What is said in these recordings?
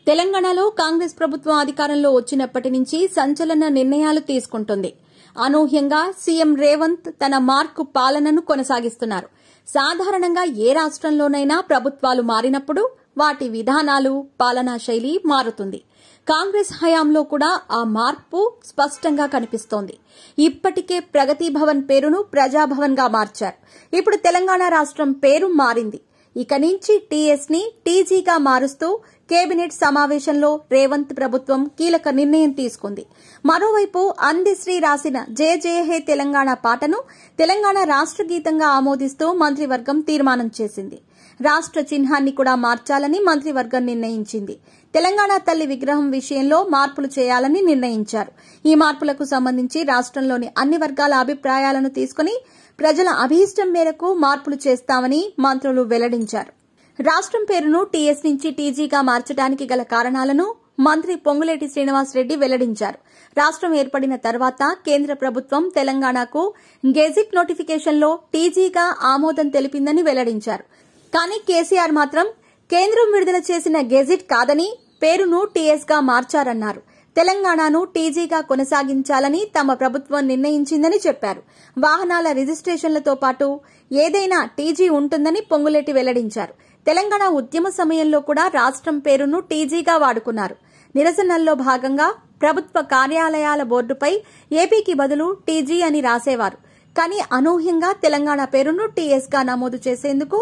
తెలంగాణలో కాంగ్రెస్ ప్రభుత్వం అధికారంలో వచ్చినప్పటి నుంచి సంచలన నిర్ణయాలు తీసుకుంటుంది. అనూహ్యంగా సీఎం రేవంత్ తన మార్కు పాలనను కొనసాగిస్తున్నారు. సాధారణంగా ఏ రాష్ట్రంలోనైనా ప్రభుత్వాలు మారినప్పుడు వాటి విధానాలు, పాలనా శైలి మారుతుంది. కాంగ్రెస్ హయాంలో కూడా ఆ మార్పు స్పష్టంగా కనిపిస్తోంది. ఇప్పటికే ప్రగతి భవన్ పేరును ప్రజాభవన్ గా మార్చారు. ఇప్పుడు తెలంగాణ రాష్ట్రం పేరు మారింది. ఇక నుంచి టీఎస్ ని టీజీగా మారుస్తూ కేబినెట్ సమావేశంలో రేవంత్ ప్రభుత్వం కీలక నిర్ణయం తీసుకుంది. మరోవైపు అందశ్రీ రాసిన జయ జయ హే తెలంగాణ పాటను తెలంగాణ రాష్ట్ర గీతంగా ఆమోదిస్తూ మంత్రివర్గం తీర్మానం చేసింది. రాష్ట్ర చిహ్నాన్ని కూడా మార్చాలని మంత్రివర్గం నిర్ణయించింది. తెలంగాణ తల్లి విగ్రహం విషయంలో మార్పులు చేయాలని నిర్ణయించారు. ఈ మార్పులకు సంబంధించి రాష్ట్రంలోని అన్ని వర్గాల అభిప్రాయాలను తీసుకుని ప్రజల అభీష్టం మేరకు మార్పులు చేస్తామని మంత్రులు వెల్లడించారు. రాష్ట్రం పేరును టీఎస్ నుంచి టీజీగా మార్చడానికి గల కారణాలను మంత్రి పొంగులేటి శ్రీనివాసరెడ్డి వెల్లడించారు. రాష్ట్రం ఏర్పడిన తర్వాత కేంద్ర ప్రభుత్వం తెలంగాణకు గెజిట్ నోటిఫికేషన్లో టీజీగా ఆమోదం తెలిపిందని వెల్లడించారు. కానీ కేసీఆర్ మాత్రం కేంద్రం విడుదల చేసిన గెజిట్ కాదని పేరును టీఎస్ గా మార్చారన్నారు. తెలంగాణను టీజీగా కొనసాగించాలని తమ ప్రభుత్వం నిర్ణయించిందని చెప్పారు. వాహనాల రిజిస్ట్రేషన్లతో పాటు ఏదైనా టీజీ ఉంటుందని పొంగులేటి వెల్లడించారు. తెలంగాణ ఉద్యమ సమయంలో కూడా రాష్ట్రం పేరును టీజీగా వాడుకున్నారు. నిరసనల్లో భాగంగా ప్రభుత్వ కార్యాలయాల బోర్డుపై ఏపీకి బదులు టీజీ అని రాసేవారు. కానీ అనూహ్యంగా తెలంగాణ పేరును టీఎస్ గా నమోదు చేసేందుకు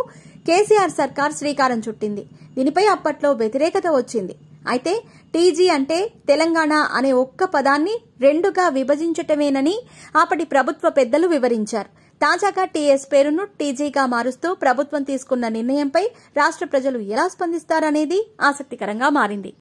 కేసీఆర్ సర్కార్ శ్రీకారం చుట్టింది. దీనిపై అప్పట్లో వ్యతిరేకత వచ్చింది. అయితే టీజీ అంటే తెలంగాణ అనే ఒక్క పదాన్ని రెండుగా విభజించటమేనని అప్పటి ప్రభుత్వ పెద్దలు వివరించారు. తాజాగా టీఎస్ పేరును టీజీగా మారుస్తూ ప్రభుత్వం తీసుకున్న నిర్ణయంపై రాష్ట్ర ప్రజలు ఎలా స్పందిస్తారనేది ఆసక్తికరంగా మారింది.